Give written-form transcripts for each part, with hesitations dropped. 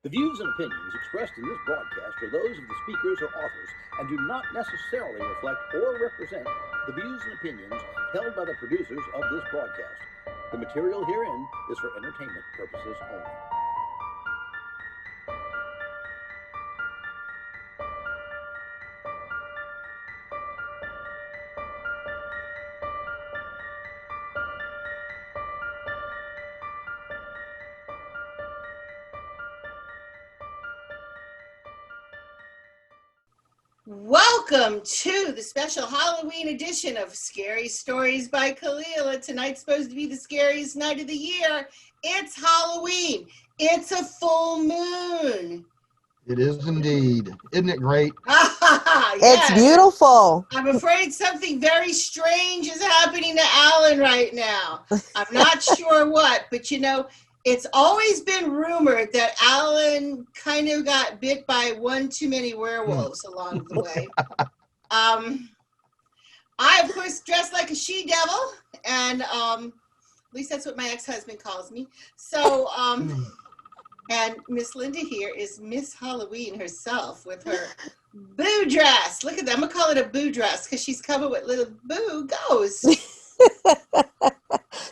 The views and opinions expressed in this broadcast are those of the speakers or authors and do not necessarily reflect or represent the views and opinions held by the producers of this broadcast. The material herein is for entertainment purposes only. Welcome to the special Halloween edition of Scary Stories by Kalila. Tonight's supposed to be the scariest night of the year. It's Halloween. It's a full moon. It is indeed. Isn't it great? It's Yes. beautiful. I'm afraid something very strange is happening to Allan right now. I'm not sure what, but you know, it's always been rumored that Allan kind of got bit by one too many werewolves along the way. I, of course, dress like a she-devil, and at least that's what my ex-husband calls me. So, and Miss Lynda here is Miss Halloween herself with her boo dress. Look at that. I'm going to call it a boo dress because she's covered with little boo ghosts.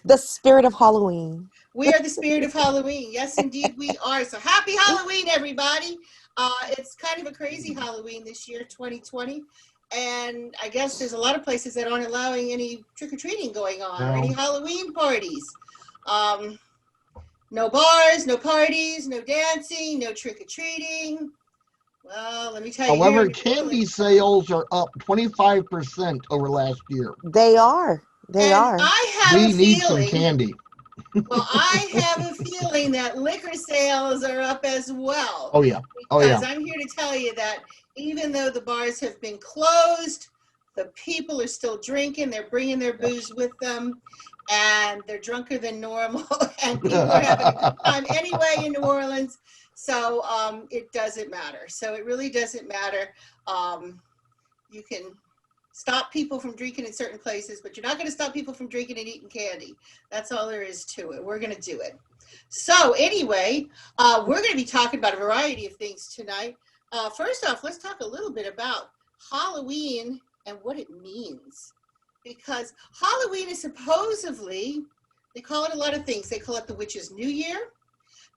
The spirit of Halloween. We are the spirit of Halloween. Yes, indeed, we are. So happy Halloween, everybody. It's kind of a crazy Halloween this year, 2020. And I guess there's a lot of places that aren't allowing any trick-or-treating going on or any Halloween parties. No bars, no parties, no dancing, no trick-or-treating. Well, let me tell you. However, candy sales are up 25% over last year. They are. They are. I have We a need some feeling. candy. Well, I have a feeling that liquor sales are up as well. Oh, yeah. Oh, Because yeah. I'm here to tell you that even though the bars have been closed, the people are still drinking. They're bringing their booze with them, and they're drunker than normal. And people are having a good time anyway in New Orleans. So it doesn't matter. So it really doesn't matter. You can stop people from drinking in certain places, but you're not going to stop people from drinking and eating candy. That's all there is to it. We're going to do it. So anyway, we're going to be talking about a variety of things tonight. First off, let's talk a little bit about Halloween and what it means. Because Halloween is supposedly, they call it a lot of things. They call it the Witch's New Year.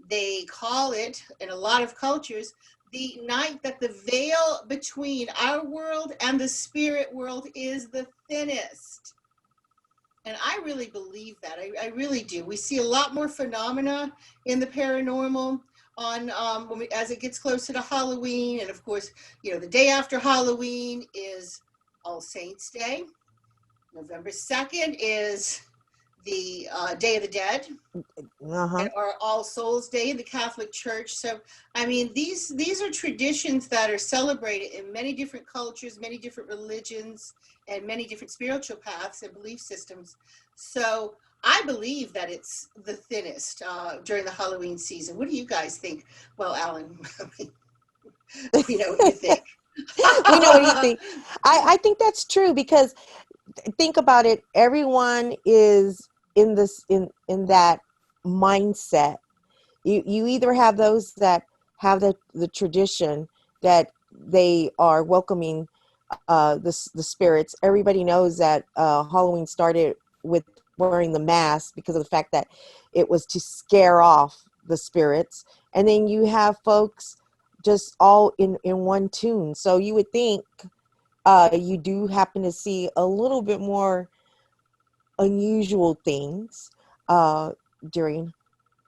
They call it, in a lot of cultures, the night that the veil between our world and the spirit world is the thinnest. And I really believe that. I really do. We see a lot more phenomena in the paranormal on as it gets closer to Halloween. And of course, you know, the day after Halloween is All Saints Day. November 2nd is the Day of the Dead, or All Souls Day in the Catholic Church. So, I mean, these are traditions that are celebrated in many different cultures, many different religions, and many different spiritual paths and belief systems. So, I believe that it's the thinnest during the Halloween season. What do you guys think? Well, Allan, we know what you think. We know what you think. I think that's true because think about it. Everyone is in this in that mindset. You either have those that have the tradition that they are welcoming the spirits. Everybody knows that Halloween started with wearing the mask because of the fact that it was to scare off the spirits. And then you have folks just all in one tune. So you would think you do happen to see a little bit more unusual things during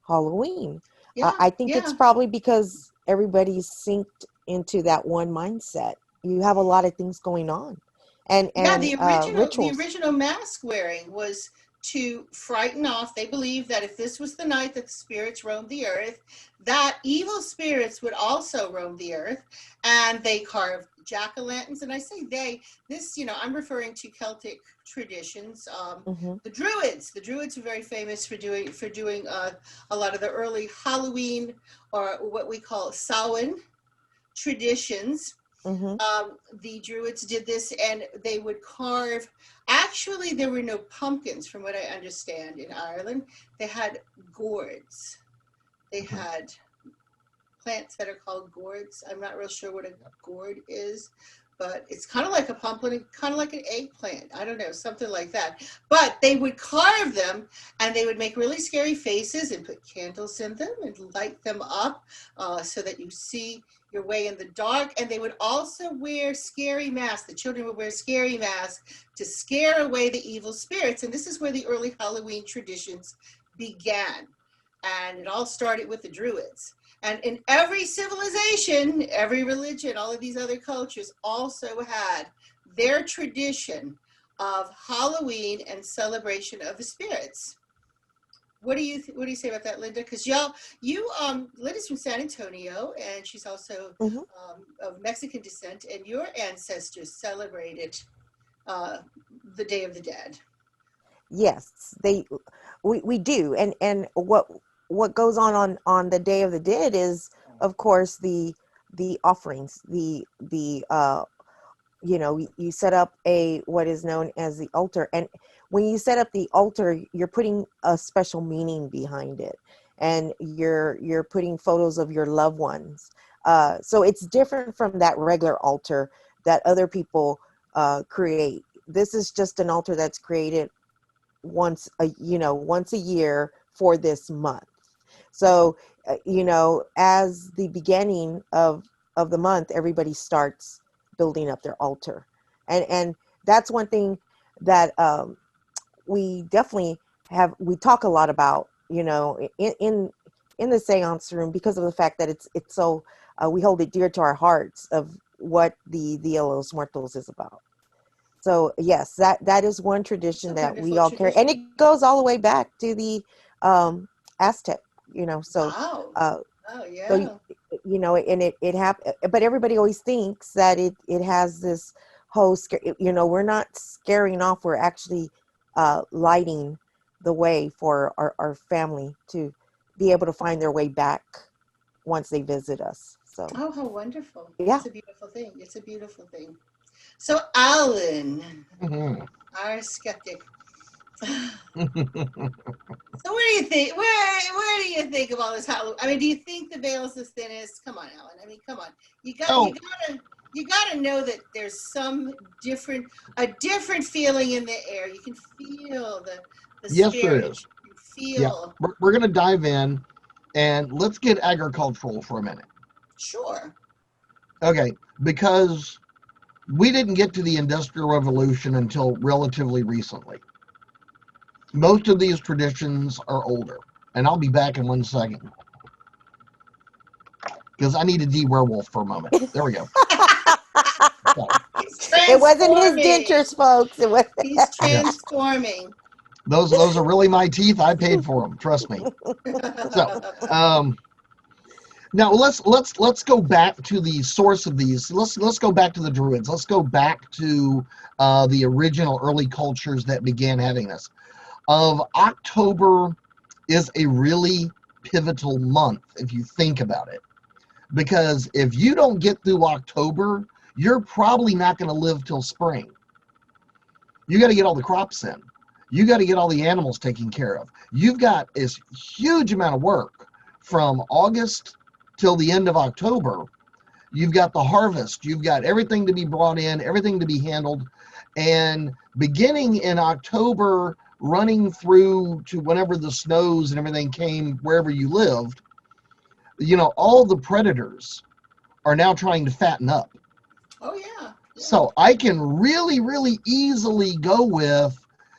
Halloween. Yeah, I think it's probably because everybody's synced into that one mindset. You have a lot of things going on, and the rituals. original mask wearing was to frighten off. They believed that if this was the night that the spirits roamed the earth, that evil spirits would also roam the earth, and they carved jack-o'-lanterns. And I say they, this, you know, I'm referring to Celtic traditions. The Druids are very famous for doing a lot of the early Halloween, or what we call Samhain traditions. The Druids did this, and they would carve. Actually, there were no pumpkins, from what I understand, in Ireland. They had gourds. They had plants that are called gourds. I'm not real sure what a gourd is, but it's kind of like a pumpkin, kind of like an eggplant. I don't know, something like that. But they would carve them, and they would make really scary faces and put candles in them and light them up so that you see your way in the dark. And they would also wear scary masks. The children would wear scary masks to scare away the evil spirits. And this is where the early Halloween traditions began. And it all started with the Druids. And in every civilization, every religion, all of these other cultures also had their tradition of Halloween and celebration of the spirits. What do you say about that, Lynda? Because Lynda's from San Antonio, and she's also of Mexican descent, and your ancestors celebrated the Day of the Dead. Yes, we do, and what goes on the Day of the Dead is, of course, the offerings, you set up what is known as the altar, and when you set up the altar, you're putting a special meaning behind it, and you're putting photos of your loved ones. So it's different from that regular altar that other people create. This is just an altar that's created once a year for this month. So, as the beginning of the month, everybody starts building up their altar. And that's one thing that we definitely we talk a lot about, in the seance room, because of the fact that it's so, we hold it dear to our hearts of what the Dia de los Muertos is about. So yes, that is one tradition that we all carry, and it goes all the way back to the Aztec. So Wow. Yeah. So and it happened, but everybody always thinks that it has this whole we're not scaring off. We're actually lighting the way for our family to be able to find their way back once they visit us. So how wonderful. Yeah. It's a beautiful thing. It's a beautiful thing. So Allan, our skeptic. So what do you think? Where do you think of all this Halloween? I mean, do you think the veil's the thinnest? Come on, Allan. I mean, come on. You gotta know that there's a different feeling in the air. You can feel the Yes, spirit. there is. You feel. Yeah, we're going to dive in, and let's get agricultural for a minute. Sure. Okay, because we didn't get to the Industrial Revolution until relatively recently. Most of these traditions are older, and I'll be back in 1 second because I need to de-werewolf for a moment. There we go. It wasn't his dentures, folks. He's transforming. Those are really my teeth. I paid for them. Trust me. So, now let's go back to the source of these. Let's go back to the Druids. Let's go back to the original early cultures that began having this. October is a really pivotal month if you think about it, because if you don't get through October, you're probably not going to live till spring. You got to get all the crops in. You got to get all the animals taken care of. You've got this huge amount of work from August till the end of October. You've got the harvest. You've got everything to be brought in, everything to be handled. And beginning in October, running through to whenever the snows and everything came wherever you lived, all the predators are now trying to fatten up. Oh, yeah. So I can really, really easily go with,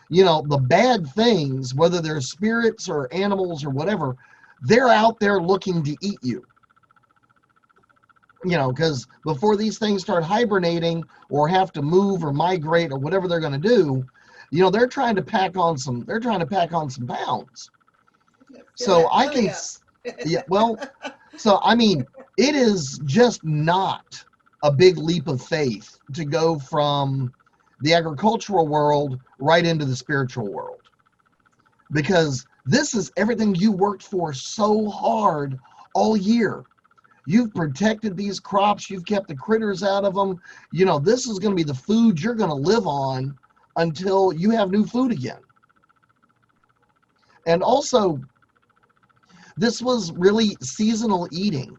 the bad things, whether they're spirits or animals or whatever, they're out there looking to eat you. Because before these things start hibernating or have to move or migrate or whatever they're going to do, they're trying to pack on some pounds. So I can, so I mean, it is just not a big leap of faith to go from the agricultural world right into the spiritual world, because this is everything you worked for so hard all year. You've protected these crops. You've kept the critters out of them. This is going to be the food you're going to live on until you have new food again. And also, this was really seasonal eating.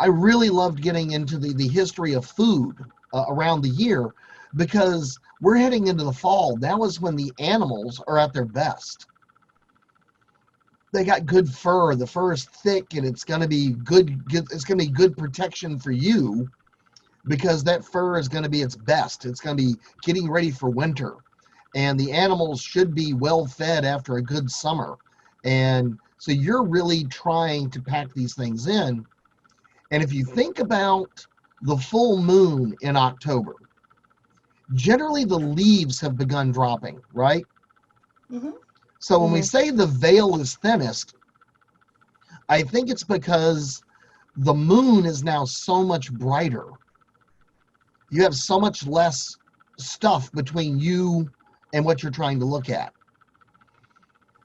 I really loved getting into the history of food around the year, because we're heading into the fall. That was when the animals are at their best. They got good fur. The fur is thick, and it's going to be good. It's going to be good protection for you, because that fur is going to be its best. It's going to be getting ready for winter, and the animals should be well fed after a good summer. And so you're really trying to pack these things in. And if you think about the full moon in October, generally the leaves have begun dropping, right? Mm-hmm. So when we say the veil is thinnest, I think it's because the moon is now so much brighter. You have so much less stuff between you and what you're trying to look at.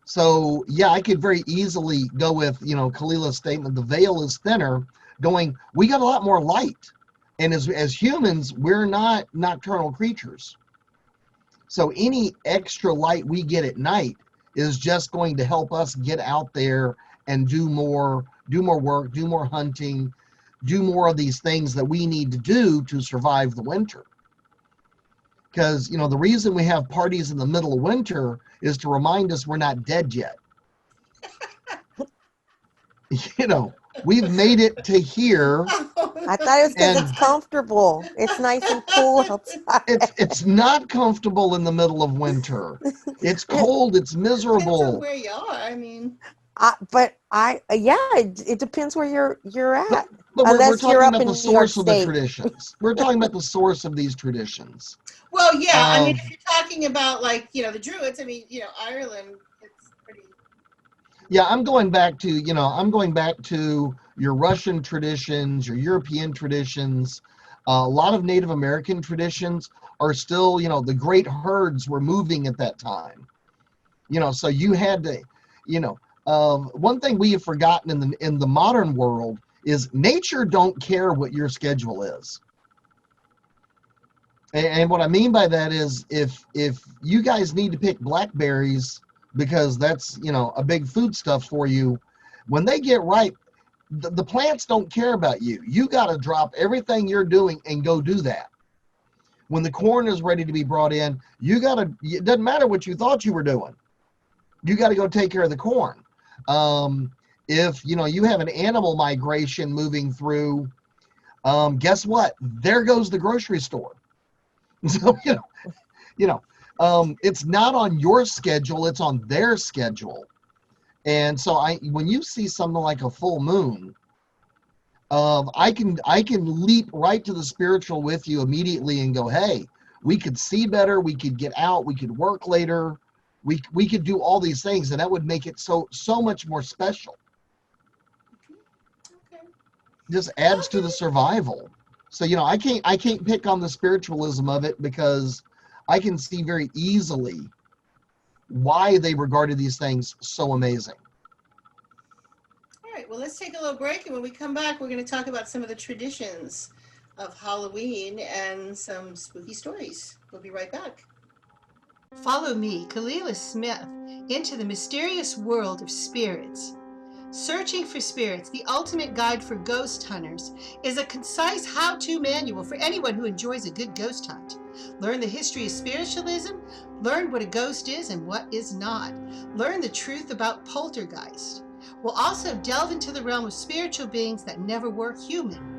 So yeah, I could very easily go with, Kalila's statement, the veil is thinner, going, we got a lot more light. And as humans, we're not nocturnal creatures. So any extra light we get at night is just going to help us get out there and do more work, do more hunting, do more of these things that we need to do to survive the winter. Because, the reason we have parties in the middle of winter is to remind us we're not dead yet. We've made it to here. I thought it was because it's comfortable. It's nice and cool outside. It's not comfortable in the middle of winter. It's cold. It's Depends miserable. on where you are. I mean, it depends where you're at. But we're Unless talking you're up about in the New source York of the State. traditions. We're talking about the source of these traditions. well, yeah. I mean, if you're talking about like the Druids, I mean, Ireland, it's pretty. Yeah, I'm going back to your Russian traditions, your European traditions. A lot of Native American traditions are still, the great herds were moving at that time. So you had to, one thing we have forgotten in the modern world is nature don't care what your schedule is. And what I mean by that is if you guys need to pick blackberries because that's, a big foodstuff for you, when they get ripe, the plants don't care about you. You got to drop everything you're doing and go do that. When the corn is ready to be brought in, it doesn't matter what you thought you were doing. You got to go take care of the corn. If, you have an animal migration moving through, guess what? There goes the grocery store. So, it's not on your schedule, it's on their schedule. And so when you see something like a full moon, I can leap right to the spiritual with you immediately and go, hey, we could see better, we could get out, we could work later, we could do all these things, and that would make it so much more special. Okay. Just adds to the survival. So I can't pick on the spiritualism of it, because I can see very easily why they regarded these things so amazing. All right, well, let's take a little break, and when we come back, we're going to talk about some of the traditions of Halloween and some spooky stories. We'll be right back. Follow me, Kailla Smith, into the mysterious world of spirits. Searching for Spirits, the ultimate guide for ghost hunters, is a concise how-to manual for anyone who enjoys a good ghost hunt. Learn the history of spiritualism, learn what a ghost is and what is not, learn the truth about poltergeist. We'll also delve into the realm of spiritual beings that never were human,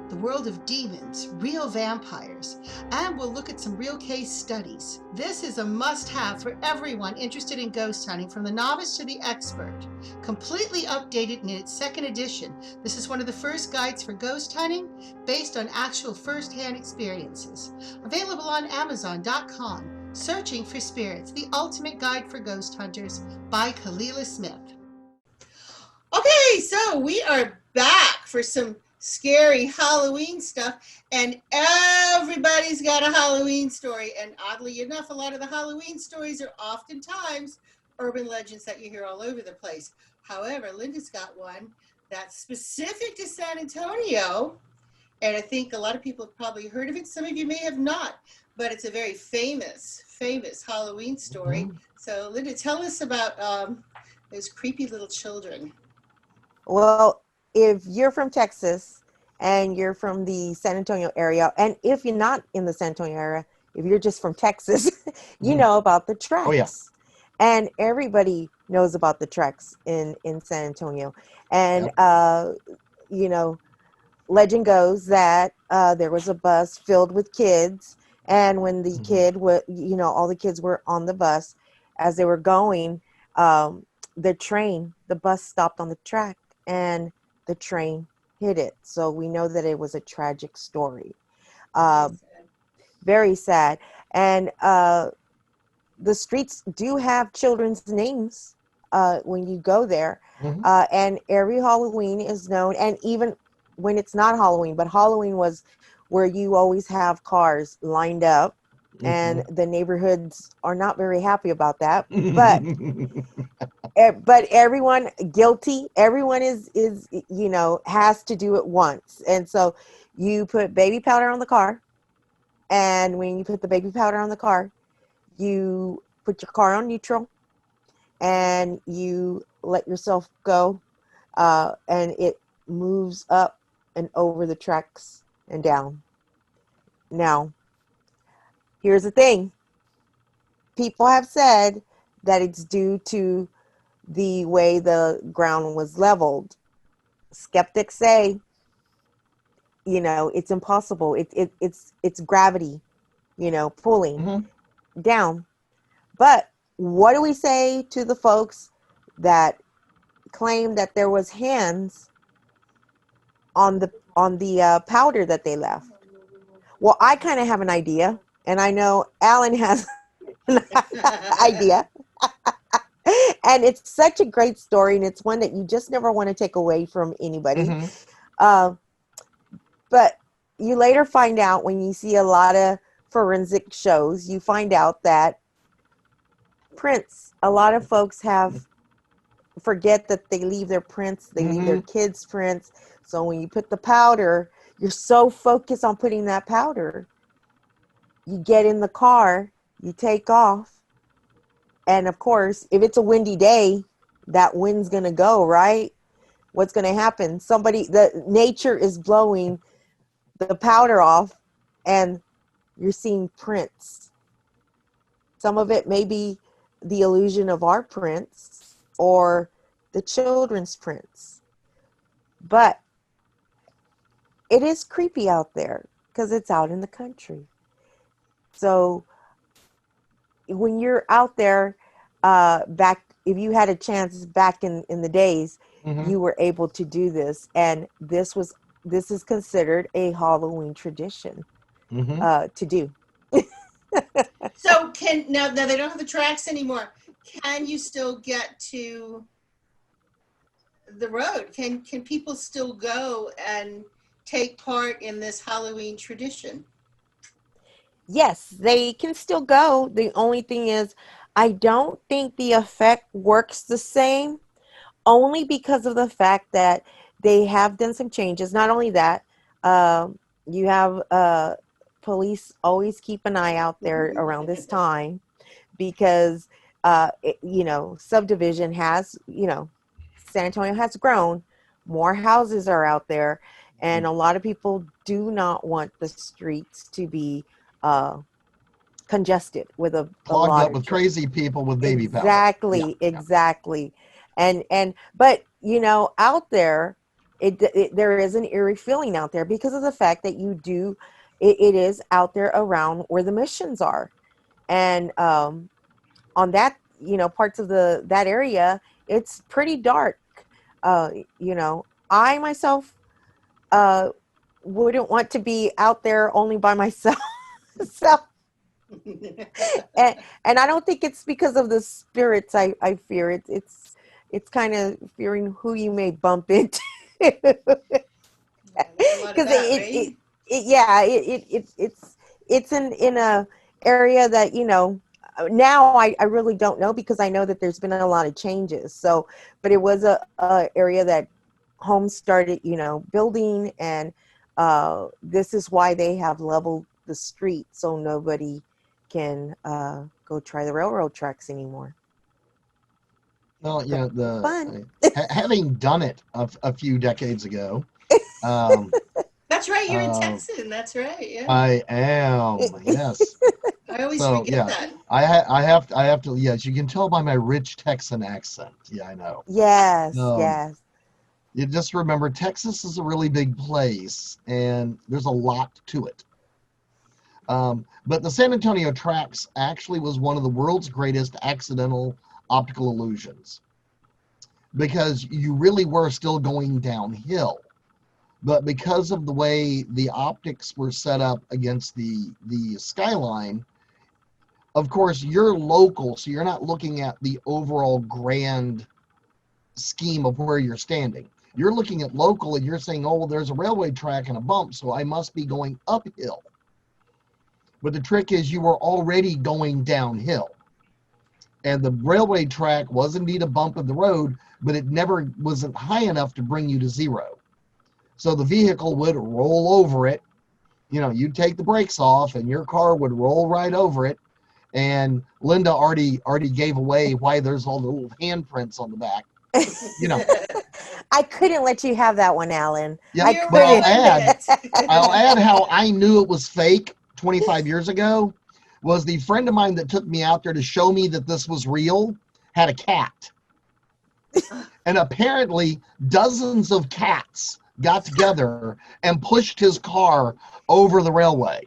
the world of demons, real vampires, and we'll look at some real case studies. This is a must-have for everyone interested in ghost hunting, from the novice to the expert. Completely updated in its second edition, this is one of the first guides for ghost hunting based on actual first-hand experiences. Available on Amazon.com. Searching for Spirits, the ultimate guide for ghost hunters, by Kailla Smith. Okay, so we are back for some scary Halloween stuff, and everybody's got a Halloween story, and oddly enough, a lot of the Halloween stories are oftentimes urban legends that you hear all over the place. However, Lynda's got one that's specific to San Antonio, and I think a lot of people have probably heard of it. Some of you may have not, but it's a very famous Halloween story. Mm-hmm. So Lynda, tell us about those creepy little children. Well, if you're from Texas, and you're from the San Antonio area, and if you're not in the San Antonio area, if you're just from Texas, you know about the Oh, yeah. treks. And everybody knows about the treks in San Antonio. And, Yep. you know, legend goes that there was a bus filled with kids. And when the kid, all the kids were on the bus as they were going, the bus stopped on the track and the train hit it. So we know that it was a tragic story. Uh, very sad. And the streets do have children's names when you go there. And every Halloween is known, and even when it's not Halloween, but Halloween was where you always have cars lined up, and the neighborhoods are not very happy about that. But everyone guilty, everyone is has to do it once. And so you put baby powder on the car, and when you put the baby powder on the car, you put your car on neutral and you let yourself go, and it moves up and over the tracks and down. Now, here's the thing. People have said that it's due to the way the ground was leveled. Skeptics say, it's impossible. It's gravity, pulling down. But what do we say to the folks that claim that there was hands on the powder that they left? Well, I kind of have an idea, and I know Allan has an idea. And it's such a great story, and it's one that you just never want to take away from anybody. But you later find out, when you see a lot of forensic shows, you find out that prints, a lot of folks forget that they leave their prints, they leave their kids' prints. So when you put the powder, you're so focused on putting that powder, you get in the car, you take off, and of course, if it's a windy day, that wind's gonna go, right? What's gonna happen? The nature is blowing the powder off, and you're seeing prints. Some of it may be the illusion of our prints or the children's prints. But it is creepy out there because it's out in the country. So when you're out there, if you had a chance back in the days, you were able to do this. And this is considered a Halloween tradition to do. So now they don't have the tracks anymore. Can you still get to the road? Can people still go and take part in this Halloween tradition? Yes, they can still go. The only thing is, I don't think the effect works the same, only because of the fact that they have done some changes. Not only that, you have police always keep an eye out there around this time, because subdivision has, San Antonio has grown, more houses are out there, and a lot of people do not want the streets to be congested with a Clogged lot up of with crazy people with baby powder. Exactly. But out there, there is an eerie feeling out there because of the fact that it is out there around where the missions are. And on that, parts of that area, it's pretty dark. I myself wouldn't want to be out there only by myself. So, and I don't think it's because of the spirits I fear. It's kind of fearing who you may bump into. Because it's in a area that now I really don't know, because I know that there's been a lot of changes. So, but it was a area that homes started building, and this is why they have leveled the street so nobody can go try the railroad tracks anymore. Well, Fun. having done it a few decades ago, That's right. You're in Um, Texan. That's right. Yeah. I am, yes. I always So forget yeah, that. I have to. Yes, you can tell by my rich Texan accent. Yeah, I know. Yes, Um, yes. you just remember Texas is a really big place, and there's a lot to it. But the San Antonio tracks actually was one of the world's greatest accidental optical illusions because you really were still going downhill. But because of the way the optics were set up against the skyline, of course, you're local, so you're not looking at the overall grand scheme of where you're standing. You're looking at local and you're saying, oh, well, there's a railway track and a bump, so I must be going uphill. But the trick is you were already going downhill. And the railway track was indeed a bump in the road, but it never wasn't high enough to bring you to zero. So the vehicle would roll over it. You know, you'd take the brakes off and your car would roll right over it. And Lynda already gave away why there's all the little handprints on the back. You know. I couldn't let you have that one, Alan. Yeah, I You're but right couldn't. I'll add how I knew it was fake 25 years ago was the friend of mine that took me out there to show me that this was real had a cat. And apparently dozens of cats got together and pushed his car over the railway.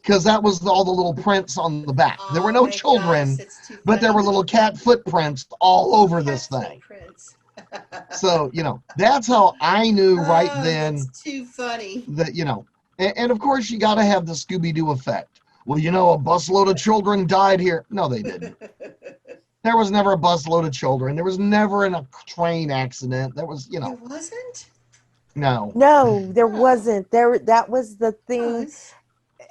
Because that was all the little prints on the back. There were Oh no my children, gosh, it's too but there were funny. little cat footprints all over this Cat thing. footprints. So, you know, that's how I knew right Oh, then that's too funny. that, you know, and of course you got to have the Scooby-Doo effect. Well, you know, a busload of children died here. No, they didn't. There was never a busload of children. There was never a train accident. There was, you know, It wasn't? no. No, there Oh, wasn't. That was the oh, thing.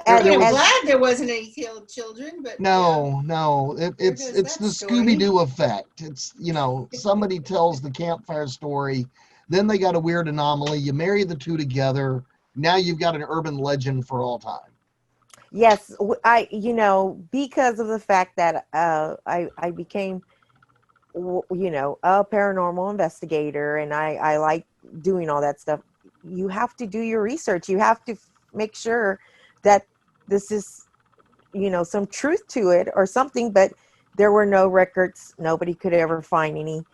I mean, There I'm was As glad there wasn't any killed children, but yeah, no. there goes It's that the story. Scooby-Doo effect. It's, you know, somebody tells the campfire story, then they got a weird anomaly. You marry the two together. Now you've got an urban legend for all time. yes, because of the fact that I became a paranormal investigator, and I like doing all that stuff. You have to do your research. You have to make sure that this is some truth to it or something. But there were no records. Nobody could ever find any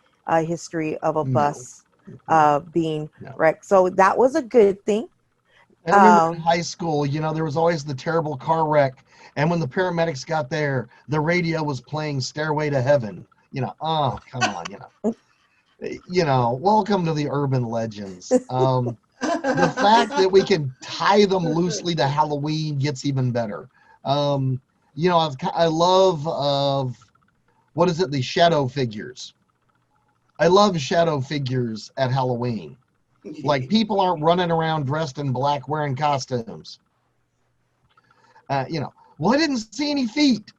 history of a No, bus no, being no. wrecked, so that was a good thing. I remember in um high school, you know, there was always the terrible car wreck. And when the paramedics got there, the radio was playing Stairway to Heaven. You know, oh, come on, welcome to the urban legends. The fact that we can tie them loosely to Halloween gets even better. I love what is it? The shadow figures. I love shadow figures at Halloween. Like people aren't running around dressed in black wearing costumes. Well, I didn't see any feet.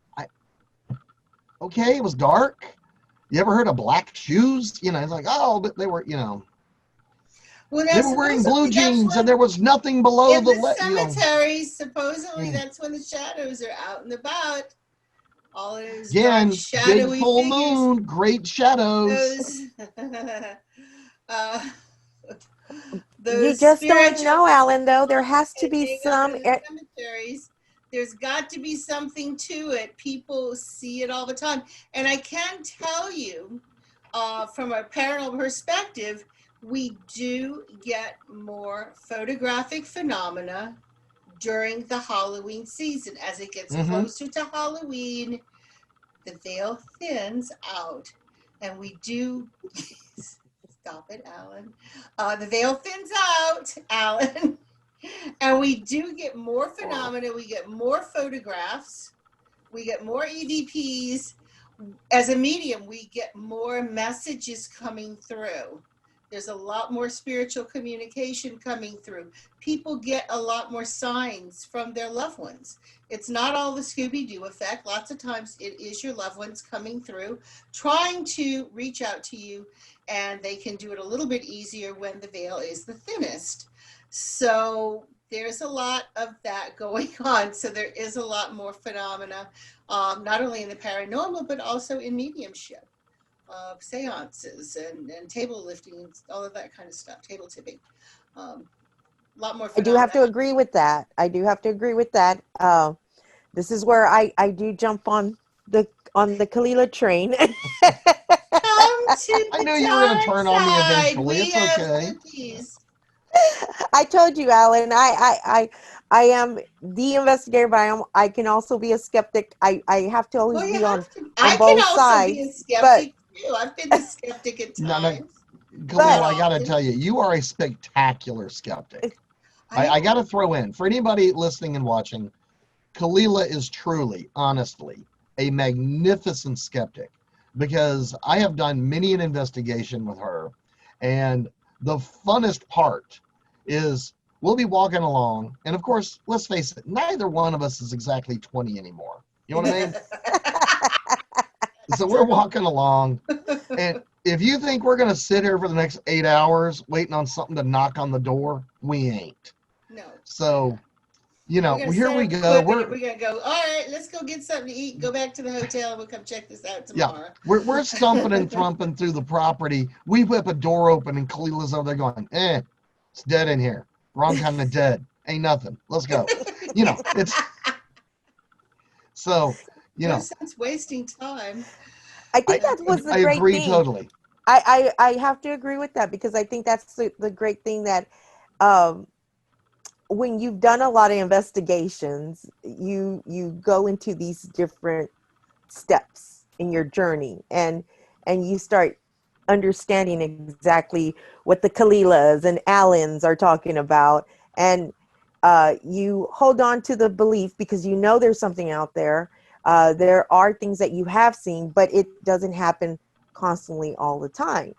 Okay, it was dark. You ever heard of black shoes? You know, it's like, oh, but they were, Well, they now were wearing blue supposedly that's jeans and when there was nothing below in the, the cemeteries, supposedly Mm. that's when the shadows are out and about. All those dark, Again, big shadowy full figures. moon, great shadows. Those, uh, you those just don't spiritual know, Alan, though. There has to that be hang out in some the cemeteries. There's got to be something to it. People see it all the time. And I can tell you, from a paranormal perspective, we do get more photographic phenomena during the Halloween season. As it gets Mm-hmm. closer to Halloween, the veil thins out, and we do. Stop it, Alan. The veil thins out, Alan. And we do get more phenomena. We get more photographs. We get more EVPs. As a medium, we get more messages coming through. There's a lot more spiritual communication coming through. People get a lot more signs from their loved ones. It's not all the Scooby-Doo effect. Lots of times it is your loved ones coming through, trying to reach out to you, and they can do it a little bit easier when the veil is the thinnest. So there's a lot of that going on. So there is a lot more phenomena, not only in the paranormal, but also in mediumship. Seances and table lifting and all of that kind of stuff, table tipping. Um, A lot more I do have to phenomena. agree with that. I do have to agree with that. This is where I do jump on the Kalila train. Come to I the knew you were going to dark turn on me side. eventually. We It's have okay. cookies. I told you, Alan. I am the investigator, but I can also be a skeptic. I have to always Well, you be have to. on I can both also be a sides. But skeptic too. I've been the skeptic at No, no, times. Kalila, Not but I got to often. tell you, you are a spectacular skeptic. I I got am. to throw in, for anybody listening and watching, Kalila is truly, honestly, a magnificent skeptic because I have done many an investigation with her. And the funnest part is we'll be walking along. And of course, let's face it, neither one of us is exactly 20 anymore. You know what I mean? So we're walking along. And if you think we're going to sit here for the next 8 hours waiting on something to knock on the door, we ain't. No. So, We're gonna here set we up go. equipment and we're gonna go, all right, let's go get something to eat, go back to the hotel, and we'll come check this out Yeah, tomorrow. we're stumping and thrumping through the property. We whip a door open and Kalila's over there going, it's dead in here. Wrong kind of dead. Ain't nothing. Let's go. It's so, No sense wasting time. I I, think that was the I great agree thing. totally. I have to agree with that because I think that's the great thing that um, when you've done a lot of investigations, you go into these different steps in your journey and you start understanding exactly what the Kalilas and Allens are talking about, and you hold on to the belief because you know there's something out there. There are things that you have seen, but it doesn't happen constantly all the time.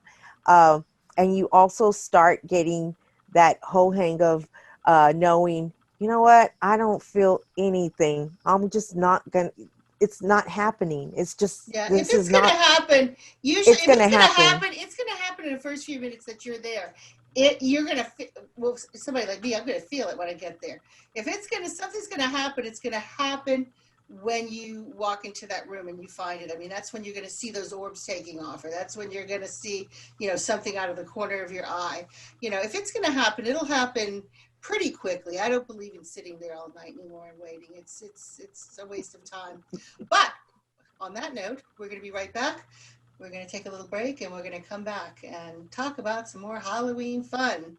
Uh, and you also start getting that whole hang of knowing, you know what, I don't feel anything. I'm just not gonna, it's not happening. It's just, Yeah, if this is it's gonna not, happen, usually it's if gonna it's gonna happen. happen, it's gonna happen in the first few minutes that you're there. You're gonna well, somebody like me, I'm gonna feel it when I get there. If it's gonna something's gonna happen, it's gonna happen when you walk into that room and you find it. I mean, that's when you're gonna see those orbs taking off, or that's when you're gonna see, something out of the corner of your eye. If it's gonna happen, it'll happen pretty quickly. I don't believe in sitting there all night anymore and waiting. It's a waste of time. But on that note, we're going to be right back. We're going to take a little break and we're going to come back and talk about some more Halloween fun.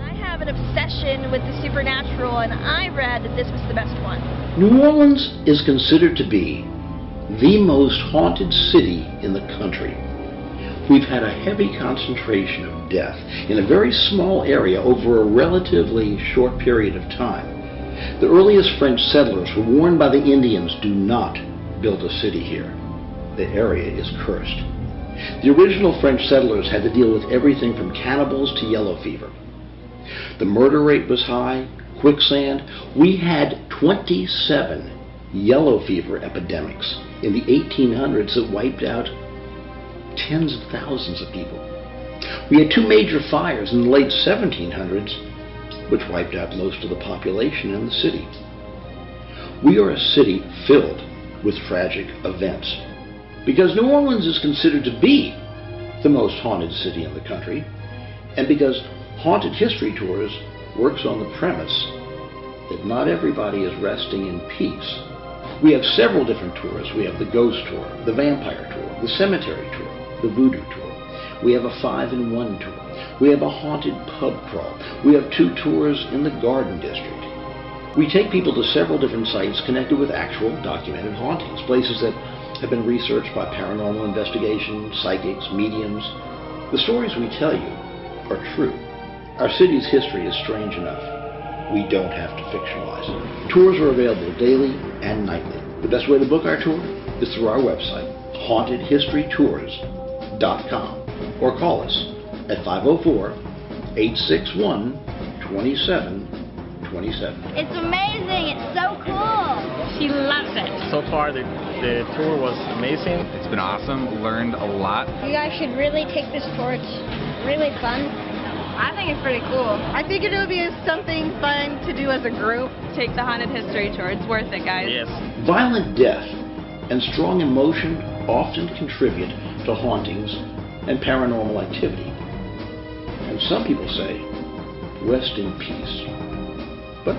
I have an obsession with the supernatural, and I read that this was the best one. New Orleans is considered to be the most haunted city in the country. We've had a heavy concentration of death in a very small area over a relatively short period of time. The earliest French settlers were warned by the Indians, do not build a city here. The area is cursed. The original French settlers had to deal with everything from cannibals to yellow fever. The murder rate was high, quicksand. We had 27 yellow fever epidemics in the 1800s that wiped out tens of thousands of people. We had two major fires in the late 1700s which wiped out most of the population in the city. We are a city filled with tragic events. Because New Orleans is considered to be the most haunted city in the country, and because Haunted History Tours works on the premise that not everybody is resting in peace. We have several different tours. We have the Ghost Tour, the Vampire Tour, the Cemetery Tour, the Voodoo Tour. We have a 5-in-1 tour. We have a haunted pub crawl. We have 2 tours in the Garden District. We take people to several different sites connected with actual documented hauntings, places that have been researched by paranormal investigation, psychics, mediums. The stories we tell you are true. Our city's history is strange enough. We don't have to fictionalize it. Tours are available daily and nightly. The best way to book our tour is through our website, hauntedhistorytours.com, or call us at 504-861-2727. It's amazing. It's so cool. She loves it. So far, the tour was amazing. It's been awesome. Learned a lot. You guys should really take this tour. It's really fun. I think it's pretty cool. I figured it would be something fun to do as a group. Take the Haunted History Tour. It's worth it, guys. Yes. Violent death and strong emotion often contribute to hauntings and paranormal activity. And some people say, rest in peace. But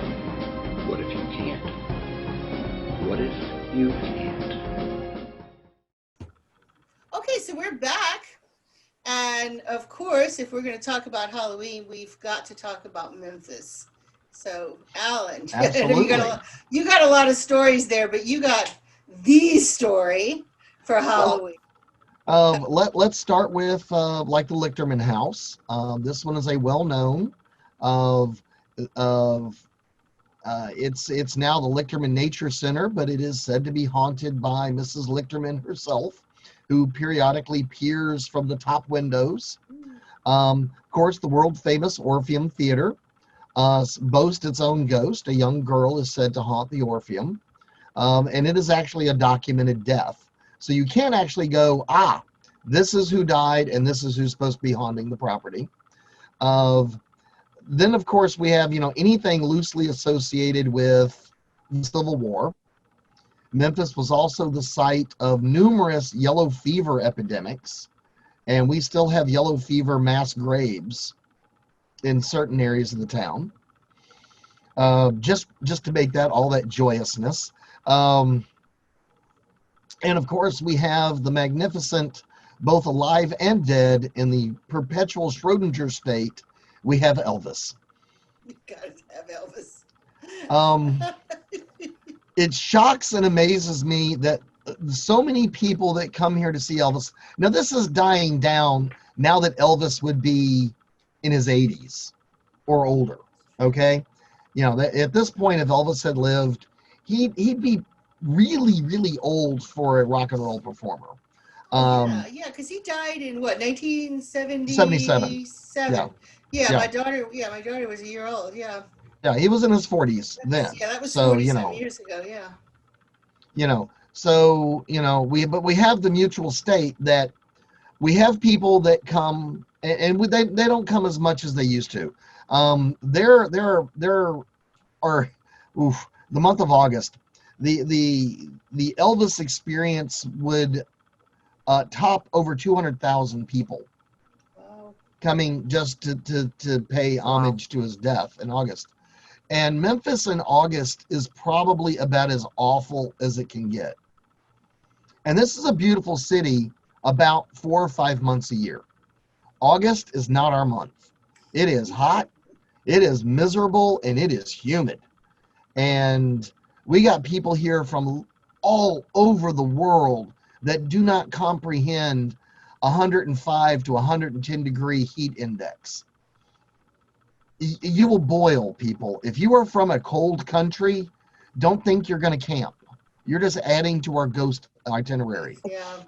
what if you can't? What if you can't? Okay, so we're back. And of course, if we're going to talk about Halloween, we've got to talk about Memphis. So, Allan, Absolutely. you got a lot of stories there, but you got the story for Halloween. Let's start with like the Lichterman House. This one is a well-known it's now the Lichterman Nature Center, but it is said to be haunted by Mrs. Lichterman herself, who periodically peers from the top windows. Of course, the world-famous Orpheum Theater boasts its own ghost. A young girl is said to haunt the Orpheum, and it is actually a documented death. So you can't actually go, this is who died, and this is who's supposed to be haunting the property. Then, of course, we have, anything loosely associated with the Civil War. Memphis was also the site of numerous yellow fever epidemics, and we still have yellow fever mass graves in certain areas of the town. Just to make that all that joyousness. And of course, we have the magnificent, both alive and dead, in the perpetual Schrodinger state. We have Elvis. You gotta have Elvis. It shocks and amazes me that so many people that come here to see Elvis. Now, this is dying down now that Elvis would be in his 80s or older. Okay, at this point, if Elvis had lived, he'd be really, really old for a rock and roll performer. Yeah, because he died in what, 1977? Yeah, Yeah. my daughter was a year old. Yeah, he was in his 40s then. Yeah, that was so 47 years ago. Yeah. We have the mutual state that we have people that come, and they don't come as much as they used to. There are the month of August, the Elvis experience would top over 200,000 people coming just to pay homage to his death in August. And Memphis in August is probably about as awful as it can get. And this is a beautiful city about 4 or 5 months a year. August is not our month. It is hot, it is miserable, and it is humid. And we got people here from all over the world that do not comprehend 105 to 110 degree heat index. You will boil, people. If you are from a cold country, don't think you're going to camp. You're just adding to our ghost itinerary. Yeah.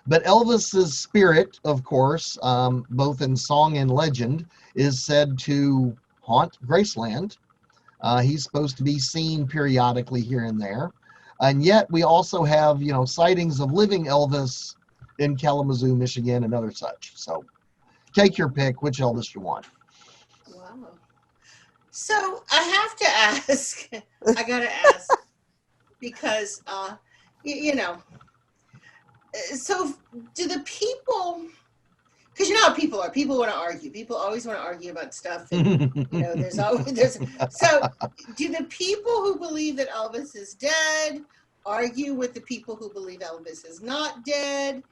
But Elvis's spirit, of course, both in song and legend, is said to haunt Graceland. He's supposed to be seen periodically here and there. And yet we also have, sightings of living Elvis in Kalamazoo, Michigan, and other such. So take your pick, which Elvis you want. Wow. So I have to ask, I got to ask, because, so do the people, because how people are, people want to argue. People always want to argue about stuff. And, so do the people who believe that Elvis is dead argue with the people who believe Elvis is not dead?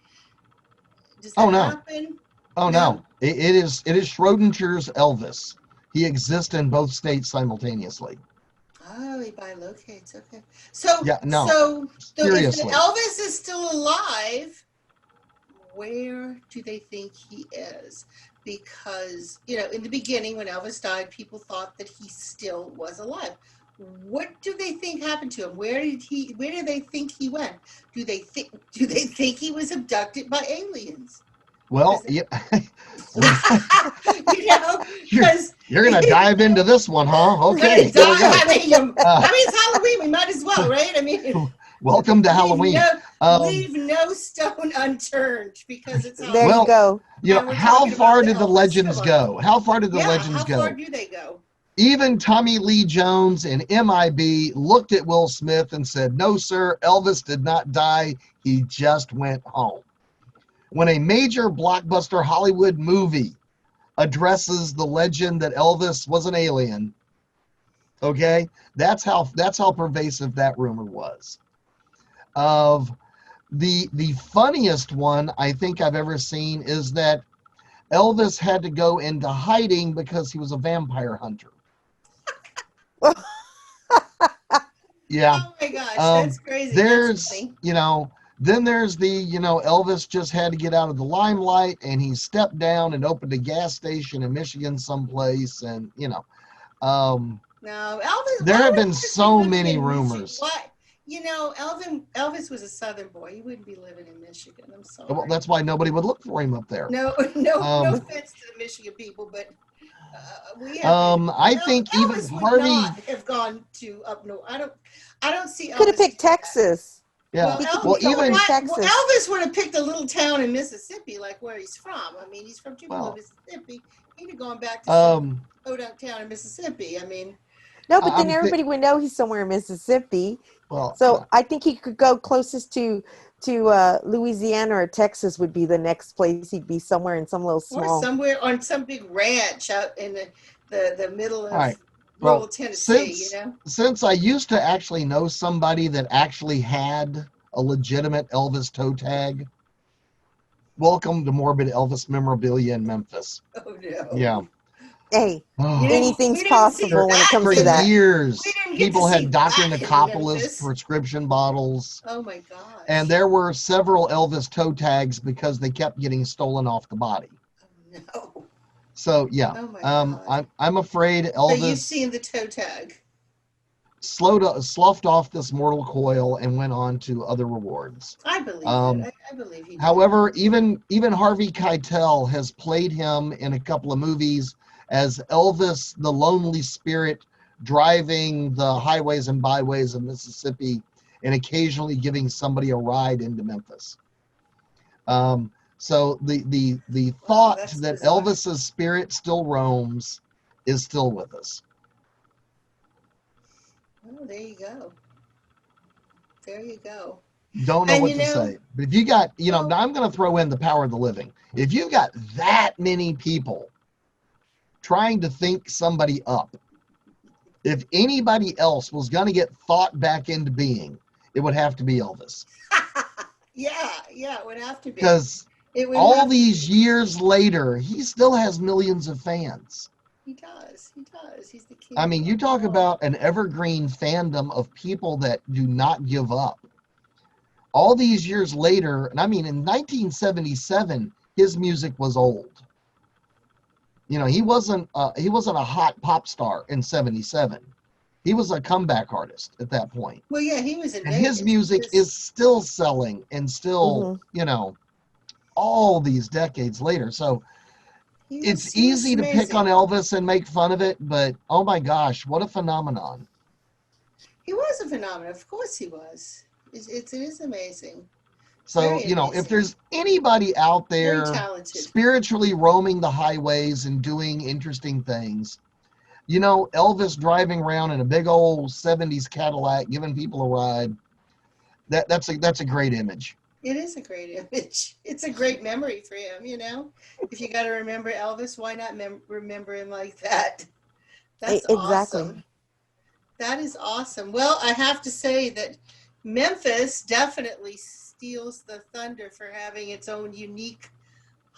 Does that happen? Oh, no. It is Schrodinger's Elvis. He exists in both states simultaneously. Oh, he bilocates. Okay. So, yeah, no. So seriously. if Elvis is still alive, where do they think he is? Because, in the beginning when Elvis died, people thought that he still was alive. What do they think happened to him? Where do they think he went? Do they think he was abducted by aliens? Well, yeah. You're going to dive into this one, huh? Okay. It's Halloween. We might as well, right? Welcome to Halloween. Leave no stone unturned because it's Halloween. There you go. How far did the legends go? How far did the legends go? How far do they go? Even Tommy Lee Jones and MIB looked at Will Smith and said, "No, sir, Elvis did not die. He just went home." when a major blockbuster Hollywood movie addresses the legend that Elvis was an alien, okay, that's how pervasive that rumor was. Of the funniest one I think I've ever seen is that Elvis had to go into hiding because he was a vampire hunter. Yeah. Oh my gosh, that's crazy. There's, That's funny. then there's the, Elvis just had to get out of the limelight and he stepped down and opened a gas station in Michigan someplace. And, No, Elvis. there why have would been Elvis so live many in Michigan? rumors. What? Elvis was a Southern boy. He wouldn't be living in Michigan. I'm sorry. Well, that's why nobody would look for him up there. No offense to the Michigan people, but we have. I think even Elvis would Harvey not have gone to up north. I don't see. Could have Elvis picked doing that. Texas. Yeah. Well, even Texas. Elvis would have picked a little town in Mississippi, like where he's from. I mean, he's from Tupelo, Mississippi. He'd have gone back to some podunk town in Mississippi. I mean, No, but then everybody would know he's somewhere in Mississippi. Well, so I think he could go closest to Louisiana or Texas would be the next place. He'd be somewhere in some little small. Or somewhere on some big ranch out in the middle of right. rural Tennessee, Since I used to actually know somebody that actually had a legitimate Elvis toe tag, welcome to Morbid Elvis Memorabilia in Memphis. Oh, no. Yeah. Hey, anything's possible when it comes to that. For years, We people had Dr. that in Nicopoulos Memphis. prescription bottles. Oh, my gosh. And there were several Elvis toe tags because they kept getting stolen off the body. Oh, no. So, yeah. Oh, my God. I'm afraid Elvis... So you've seen the toe tag. Sloughed off this mortal coil and went on to other rewards. I believe it. I believe he did. However, even Harvey Keitel has played him in a couple of movies as Elvis, the lonely spirit, driving the highways and byways of Mississippi and occasionally giving somebody a ride into Memphis. So the thought that bizarre. Elvis's spirit still roams is still with us. Oh, there you go. There you go. Don't know what to say. But if you got, now I'm going to throw in the power of the living. If you've got that many people trying to think somebody up, if anybody else was going to get thought back into being, it would have to be Elvis. Yeah, it would have to be. Because all these years later, he still has millions of fans. He does. He's the king. I mean, you talk about an evergreen fandom of people that do not give up. All these years later, and I mean, in 1977, his music was old. He wasn't a hot pop star in 77. He was a comeback artist at that point. Well, yeah, he was in and his music is still selling and still, all these decades later. So it's easy to pick on Elvis and make fun of it, but oh my gosh, what a phenomenon. He was a phenomenon. Of course he was. It is amazing. So, if there's anybody out there spiritually roaming the highways and doing interesting things, Elvis driving around in a big old 70s Cadillac, giving people a ride, that's a great image. It is a great image. It's a great memory for him, If you got to remember Elvis, why not remember him like that? That's awesome. That is awesome. Well, I have to say that Memphis definitely steals the thunder for having its own unique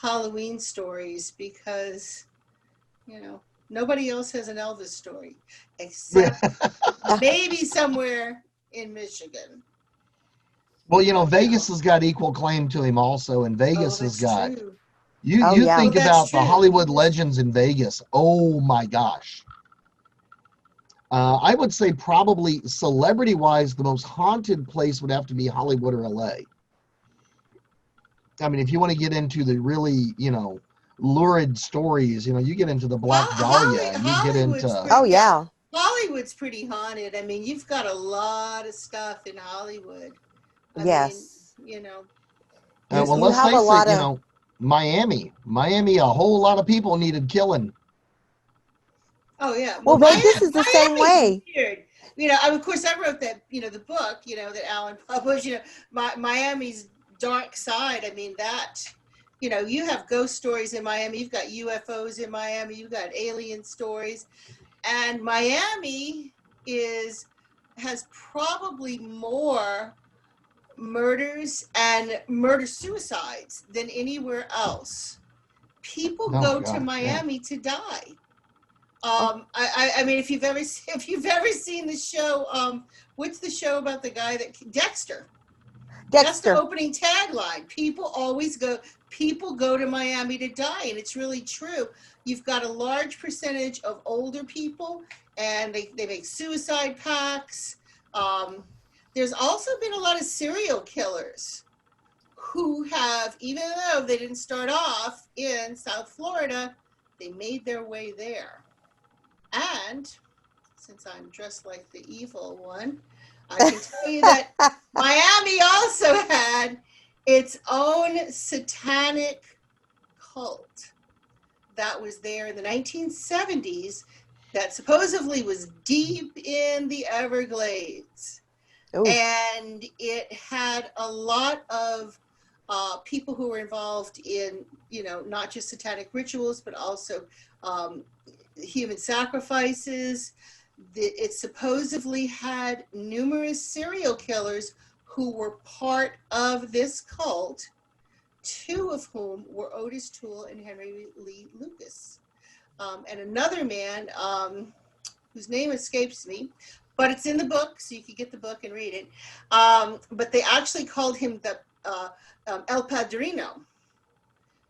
Halloween stories because, nobody else has an Elvis story except maybe somewhere in Michigan. Well, Vegas has got equal claim to him also, and Vegas has got. You think about the Hollywood legends in Vegas. Oh my gosh. I would say probably celebrity-wise, the most haunted place would have to be Hollywood or LA. I mean, if you want to get into the really, lurid stories, you get into the Black Dahlia. You get into. Hollywood's pretty haunted. I mean, you've got a lot of stuff in Hollywood. Yes. Well, let's face it, Miami, a whole lot of people needed killing. Oh, yeah. Well, Vegas is the same way. Weird. Of course, I wrote that, the book, that Allan published, Miami's dark side. I mean, you know, you have ghost stories in Miami, you've got UFOs in Miami, you've got alien stories, and Miami has probably more murders and murder-suicides than anywhere else. People go to Miami to die. I mean, if you've ever seen the show, what's the show about the guy that Dexter? That's the opening tagline. People go to Miami to die, and it's really true. You've got a large percentage of older people, and they make suicide pacts. There's also been a lot of serial killers who have, even though they didn't start off in South Florida, they made their way there. And since I'm dressed like the evil one, I can tell you that Miami also had its own satanic cult that was there in the 1970s that supposedly was deep in the Everglades. Ooh. And it had a lot of people who were involved in, you know, not just satanic rituals, but also human sacrifices. It supposedly had numerous serial killers who were part of this cult, two of whom were Otis Toole and Henry Lee Lucas. And another man whose name escapes me, but it's in the book, so you can get the book and read it. But they actually called him the El Padrino.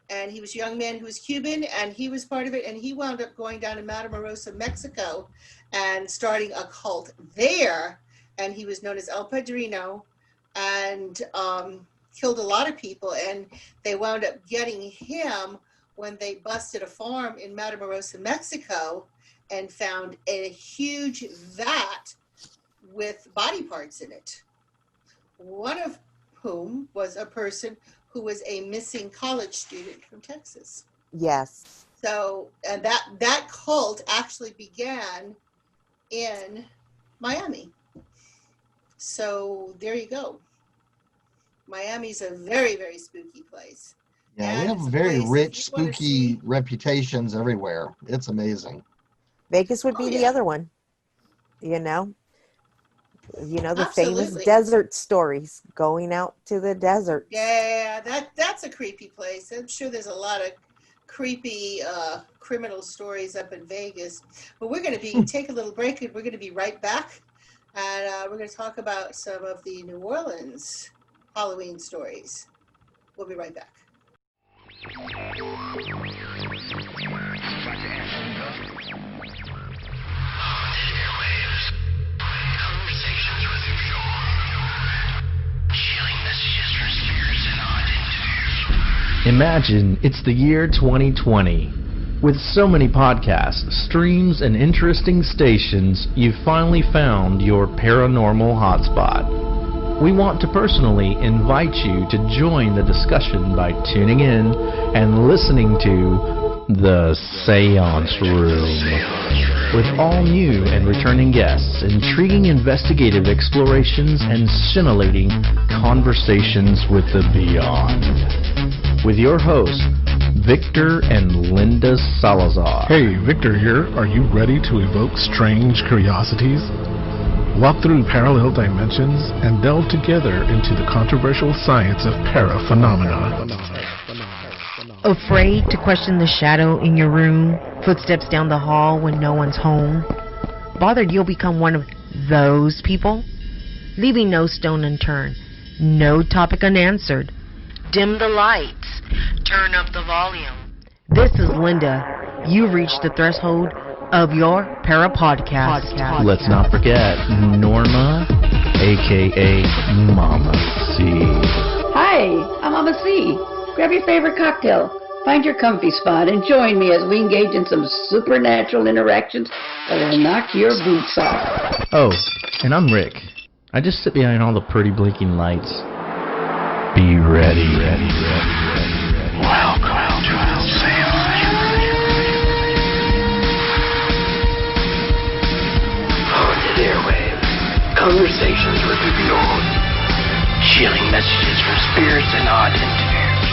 And he was a young man who was Cuban, and he was part of it. And he wound up going down to Matamoros, Mexico, and starting a cult there. And he was known as El Padrino, and killed a lot of people. And they wound up getting him when they busted a farm in Matamoros, Mexico, and found a huge vat with body parts in it. One of whom was a person who was a missing college student from Texas. Yes. So, and that cult actually began in Miami. So there you go. Miami's a very, very spooky place. Yeah, and we have very rich, spooky reputations everywhere. It's amazing. Vegas would be the other one, you know? You know, the Absolutely. famous desert stories, going out to the desert. Yeah, that's a creepy place. I'm sure there's a lot of creepy criminal stories up in Vegas. But we're going to take a little break, and we're going to be right back. And we're going to talk about some of the New Orleans Halloween stories. We'll be right back. Imagine it's the year 2020. With so many podcasts, streams, and interesting stations, you've finally found your paranormal hotspot. We want to personally invite you to join the discussion by tuning in and listening to The Seance Room. With all new and returning guests, intriguing investigative explorations, and scintillating conversations with the beyond. With your hosts, Victor and Lynda Salazar. Hey, Victor here. Are you ready to evoke strange curiosities? Walk through parallel dimensions and delve together into the controversial science of paraphenomena. Afraid to question the shadow in your room, footsteps down the hall when no one's home? Bothered you'll become one of those people? Leaving no stone unturned, no topic unanswered. Dim the lights, turn up the volume. This is Lynda. You've reached the threshold of your Parapodcast. Let's not forget Norma, aka Mama C. Hi, I'm Mama C. Grab your favorite cocktail, find your comfy spot, and join me as we engage in some supernatural interactions that'll knock your boots off. Oh, and I'm Rick. I just sit behind all the pretty blinking lights. Be ready. Welcome to the Seance. Haunted airwaves, conversations with the beyond, chilling messages from spirits and odd interviews.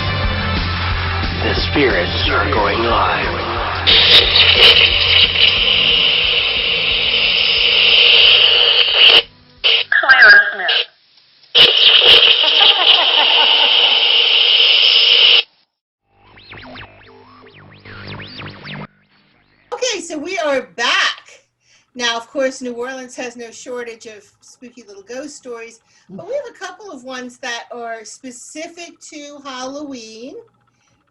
The spirits are going live. Kailla Smith. Okay, so we are back. Now, of course, New Orleans has no shortage of spooky little ghost stories, but we have a couple of ones that are specific to Halloween.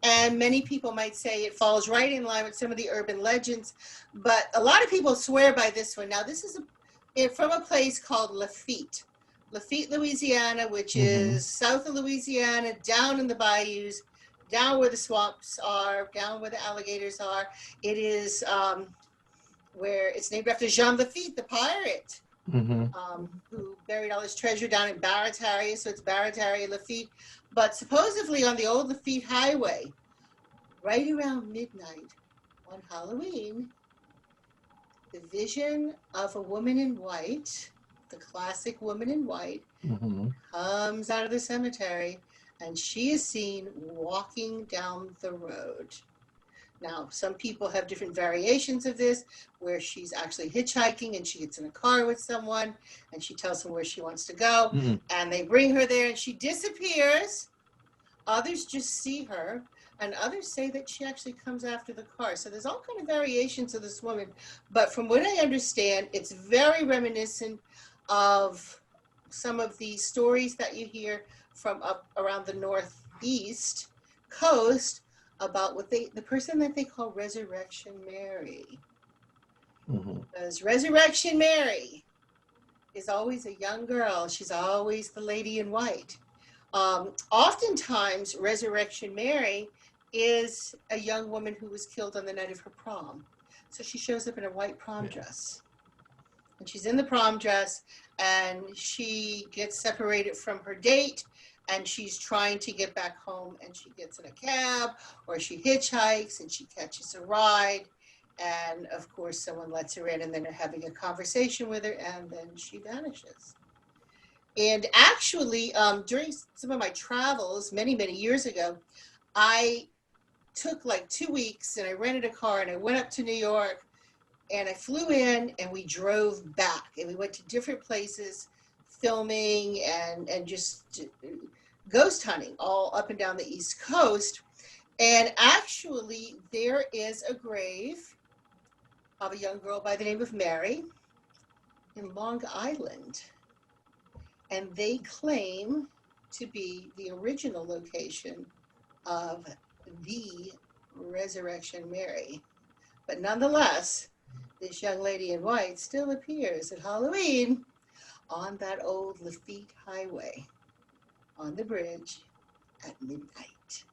And many people might say it falls right in line with some of the urban legends, but a lot of people swear by this one. Now, this is from a place called Lafitte, Louisiana, which is south of Louisiana, down in the bayous, down where the swamps are, down where the alligators are. It is where it's named after Jean Lafitte, the pirate, who buried all his treasure down in Barataria. So it's Barataria, Lafitte. But supposedly on the old Lafitte Highway, right around midnight on Halloween, the vision of a woman in white, the classic woman in white, comes out of the cemetery, and she is seen walking down the road. Now, some people have different variations of this, where she's actually hitchhiking and she gets in a car with someone and she tells them where she wants to go, and they bring her there and she disappears. Others just see her, and others say that she actually comes after the car. So there's all kind of variations of this woman, but from what I understand, it's very reminiscent of some of the stories that you hear from up around the northeast coast about the person that they call Resurrection Mary. Because Resurrection Mary is always a young girl. She's always the lady in white. Oftentimes, Resurrection Mary is a young woman who was killed on the night of her prom. So she shows up in a white prom dress. And she's in the prom dress, and she gets separated from her date, and she's trying to get back home, and she gets in a cab, or she hitchhikes, and she catches a ride. And of course, someone lets her in, and then they're having a conversation with her, and then she vanishes. And actually, during some of my travels many, many years ago, I took like 2 weeks and I rented a car and I went up to New York and I flew in and we drove back and we went to different places filming and just ghost hunting all up and down the East Coast. And actually, there is a grave of a young girl by the name of Mary in Long Island. And they claim to be the original location of the Resurrection Mary. But nonetheless, this young lady in white still appears at Halloween on that old Lafitte Highway on the bridge at midnight.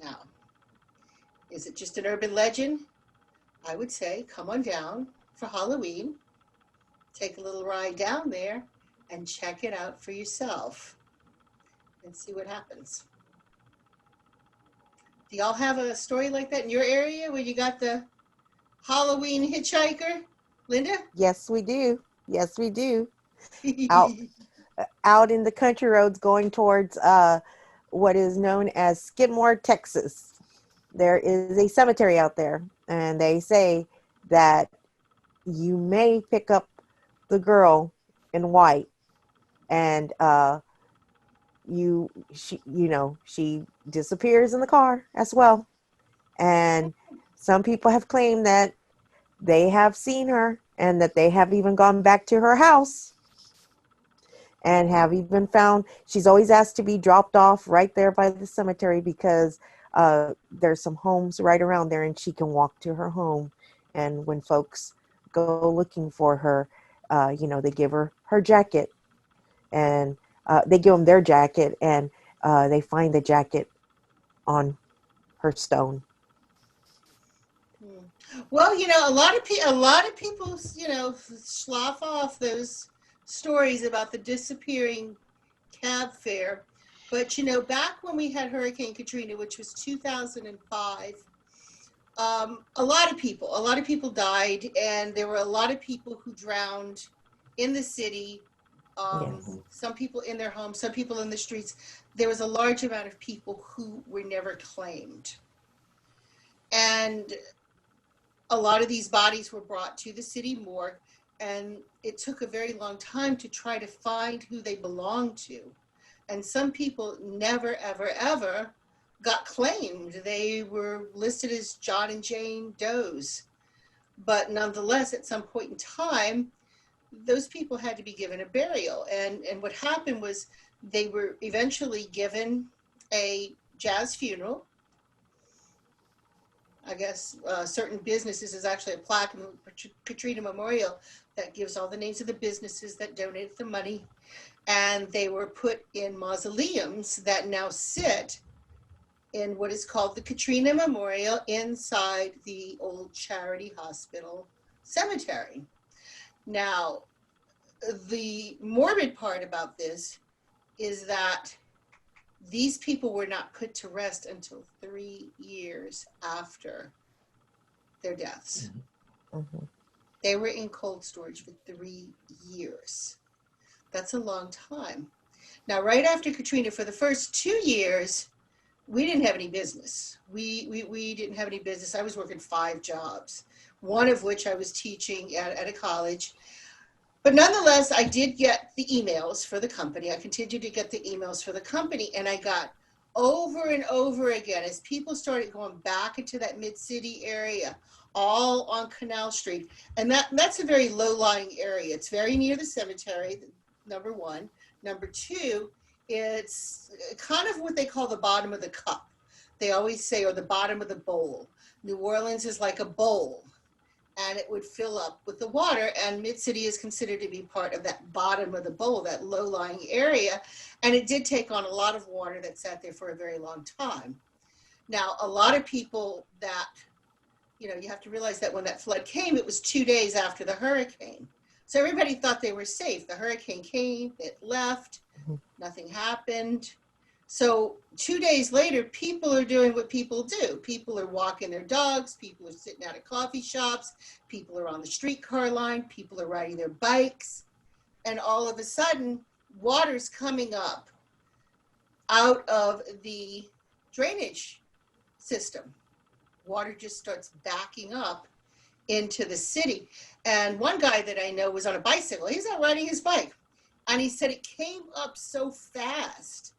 Now, is it just an urban legend? I would say come on down for Halloween, take a little ride down there, and check it out for yourself and see what happens. Do y'all have a story like that in your area where you got the Halloween hitchhiker, Lynda? Yes, we do. Yes, we do. Out in the country roads going towards what is known as Skidmore, Texas. There is a cemetery out there, and they say that you may pick up the girl in white, and she disappears in the car as well. And some people have claimed that they have seen her and that they have even gone back to her house and have even found she's always asked to be dropped off right there by the cemetery because there's some homes right around there and she can walk to her home. And when folks go looking for her, they give her jacket, and they give them their jacket, and they find the jacket on her stone. Well, a lot of people, slough off those stories about the disappearing cab fare. But, back when we had Hurricane Katrina, which was 2005, a lot of people died, and there were a lot of people who drowned in the city. Some people in their homes, some people in the streets. there was a large amount of people who were never claimed. And a lot of these bodies were brought to the city morgue, and it took a very long time to try to find who they belonged to. And some people never, ever, ever got claimed. They were listed as John and Jane Does. But nonetheless, at some point in time, those people had to be given a burial. And what happened was they were eventually given a jazz funeral. I guess certain businesses, is actually a plaque in the Katrina Memorial that gives all the names of the businesses that donated the money. And they were put in mausoleums that now sit in what is called the Katrina Memorial inside the old Charity Hospital Cemetery. Now, the morbid part about this is that these people were not put to rest until 3 years after their deaths. Mm-hmm. They were in cold storage for 3 years. That's a long time. Now, right after Katrina, for the first 2 years, we didn't have any business. We didn't have any business. I was working 5 jobs, one of which I was teaching at a college. But nonetheless, I did get the emails for the company. I continued to get the emails for the company, and I got over and over again as people started going back into that mid-city area, all on Canal Street. And that's a very low-lying area. It's very near the cemetery, number one. Number two, it's kind of what they call the bottom of the cup. They always say, or the bottom of the bowl. New Orleans is like a bowl, and it would fill up with the water, and Mid-City is considered to be part of that bottom of the bowl, that low-lying area, and it did take on a lot of water that sat there for a very long time. Now, a lot of people that, you have to realize that when that flood came, it was 2 days after the hurricane. So everybody thought they were safe. The hurricane came, it left, nothing happened. So 2 days later, people are doing what people do. People are walking their dogs, people are sitting out at coffee shops, people are on the streetcar line, people are riding their bikes, and all of a sudden, water's coming up out of the drainage system. Water just starts backing up into the city. And one guy that I know was on a bicycle. He's out riding his bike. And he said it came up so fast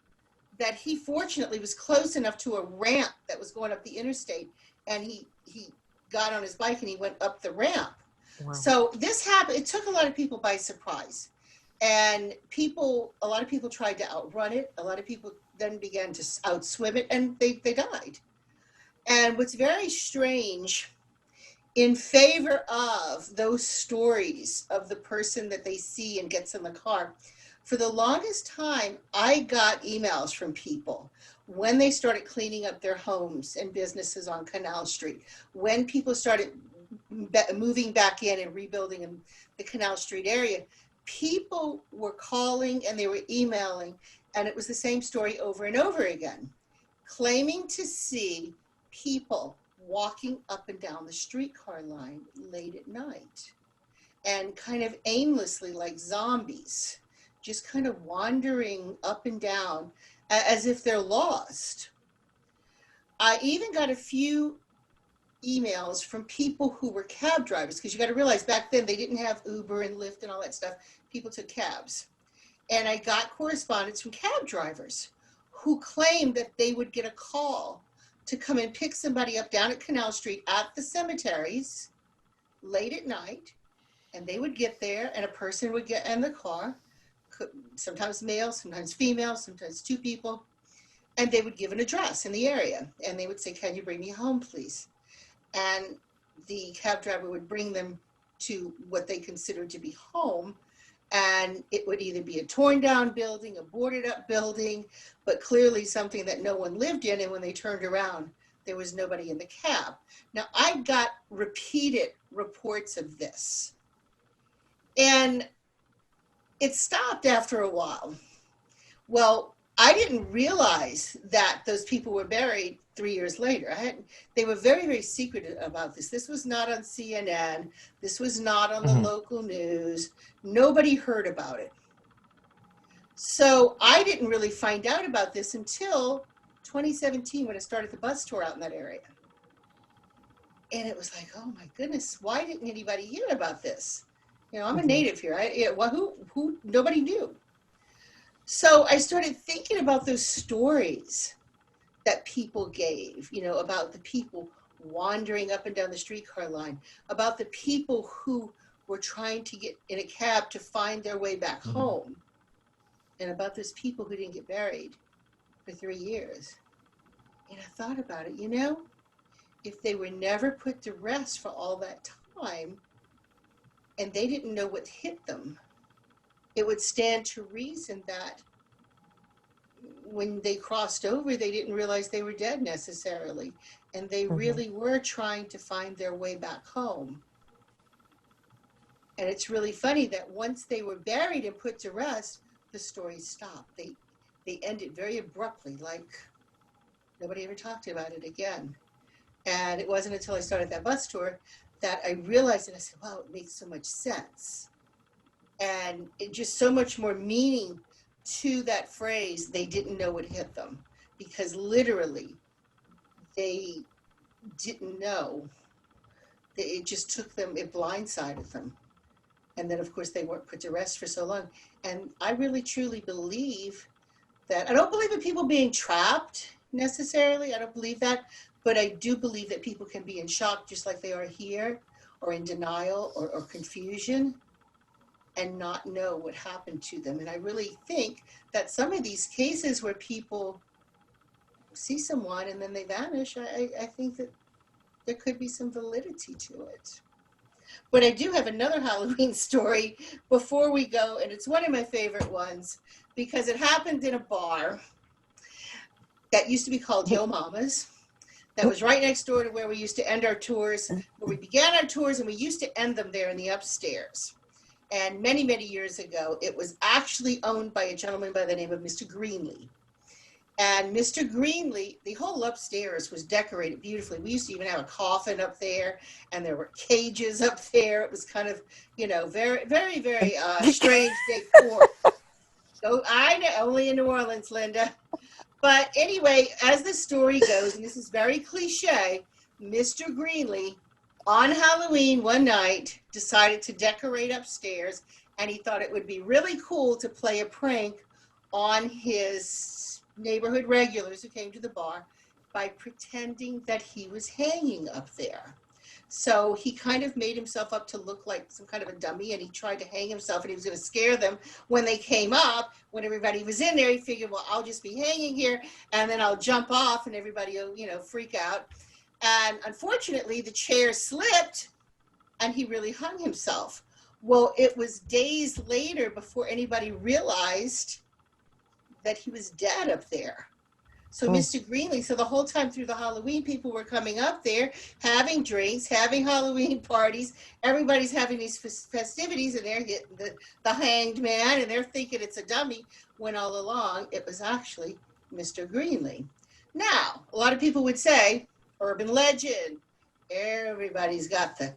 that he fortunately was close enough to a ramp that was going up the interstate. And he got on his bike and he went up the ramp. Wow. So this happened. It took a lot of people by surprise. And a lot of people tried to outrun it. A lot of people then began to outswim it, and they died. And what's very strange, in favor of those stories of the person that they see and gets in the car, for the longest time, I got emails from people when they started cleaning up their homes and businesses on Canal Street, when people started moving back in and rebuilding in the Canal Street area. People were calling and they were emailing, and it was the same story over and over again, claiming to see people walking up and down the streetcar line late at night and kind of aimlessly, like zombies, just kind of wandering up and down as if they're lost. I even got a few emails from people who were cab drivers, because you got to realize back then they didn't have Uber and Lyft and all that stuff. People took cabs. And I got correspondence from cab drivers who claimed that they would get a call to come and pick somebody up down at Canal Street at the cemeteries late at night. And they would get there and a person would get in the car, sometimes male, sometimes female, sometimes 2 people. And they would give an address in the area. And they would say, "Can you bring me home, please?" And the cab driver would bring them to what they considered to be home. And it would either be a torn down building, a boarded up building, but clearly something that no one lived in. And when they turned around, there was nobody in the cab. Now, I got repeated reports of this. And it stopped after a while. Well, I didn't realize that those people were buried 3 years later. They were very, very secretive about this. This was not on CNN. This was not on the local news. Nobody heard about it. So I didn't really find out about this until 2017 when I started the bus tour out in that area. And it was like, oh my goodness, why didn't anybody hear about this? You know, I'm a native here. Who nobody knew. So I started thinking about those stories that people gave, you know, about the people wandering up and down the streetcar line, about the people who were trying to get in a cab to find their way back home, and about those people who didn't get buried for 3 years. And I thought about it, you know, if they were never put to rest for all that time and they didn't know what hit them, it would stand to reason that when they crossed over, they didn't realize they were dead necessarily. And they really were trying to find their way back home. And it's really funny that once they were buried and put to rest, the story stopped. They ended very abruptly, like nobody ever talked about it again. And it wasn't until I started that bus tour that I realized, and I said, wow, it makes so much sense. And it just so much more meaning to that phrase, they didn't know what hit them, because literally they didn't know. It just took them, it blindsided them. And then of course they weren't put to rest for so long. And I really truly believe that, I don't believe in people being trapped necessarily, I don't believe that, but I do believe that people can be in shock just like they are here, or in denial or confusion, and not know what happened to them. And I really think that some of these cases where people see someone and then they vanish, I think that there could be some validity to it. But I do have another Halloween story before we go, and it's one of my favorite ones because it happened in a bar that used to be called Yo Mama's. That was right next door to where we used to end our tours, where we began our tours, and we used to end them there in the upstairs. And many, many years ago, it was actually owned by a gentleman by the name of Mr. Greenlee. And Mr. Greenlee, the whole upstairs was decorated beautifully. We used to even have a coffin up there, and there were cages up there. It was kind of, you know, very, very, very strange decor. So I know, only in New Orleans, Lynda. But anyway, as the story goes, and this is very cliche, Mr. Greenlee, on Halloween one night, decided to decorate upstairs, and he thought it would be really cool to play a prank on his neighborhood regulars who came to the bar by pretending that he was hanging up there. So he kind of made himself up to look like some kind of a dummy, and he tried to hang himself, and he was going to scare them when they came up. When everybody was in there, he figured, well, I'll just be hanging here, and then I'll jump off, and everybody will, you know, freak out. And unfortunately, the chair slipped, and he really hung himself. Well, it was days later before anybody realized that he was dead up there. So Mr. Greenlee, so the whole time through the Halloween, people were coming up there, having drinks, having Halloween parties. Everybody's having these festivities, and they're getting the hanged man, and they're thinking it's a dummy, when all along it was actually Mr. Greenlee. Now, a lot of people would say, urban legend, everybody's got the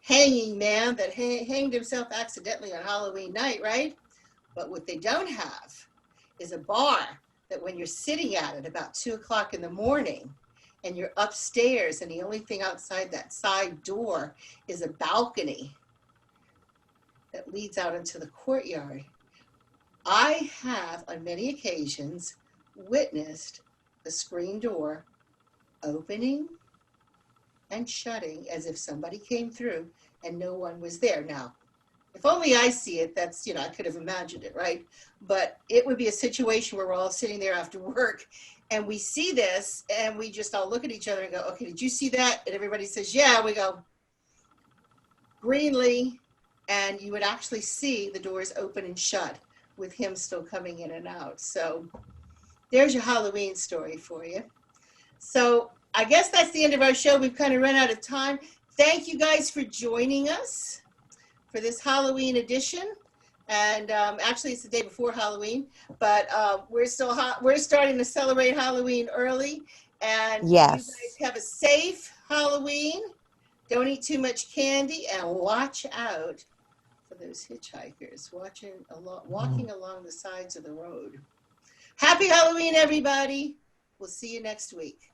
hanging man that hanged himself accidentally on Halloween night, right? But what they don't have is a bar that when you're sitting at it about 2 o'clock in the morning and you're upstairs and the only thing outside that side door is a balcony that leads out into the courtyard. I have on many occasions witnessed the screen door opening and shutting as if somebody came through and no one was there. Now, if only I see it, that's, you know, I could have imagined it, right? But it would be a situation where we're all sitting there after work and we see this and we just all look at each other and go, okay, did you see that? And everybody says, yeah. We go, Greenlee. And you would actually see the doors open and shut with him still coming in and out. So there's your Halloween story for you. So I guess that's the end of our show. We've kind of run out of time. Thank you guys for joining us for this Halloween edition. And actually it's the day before Halloween, but we're starting to celebrate Halloween early. And yes, you guys have a safe Halloween. Don't eat too much candy and watch out for the those hitchhikers walking along the sides of the road. Happy Halloween, everybody. We'll see you next week.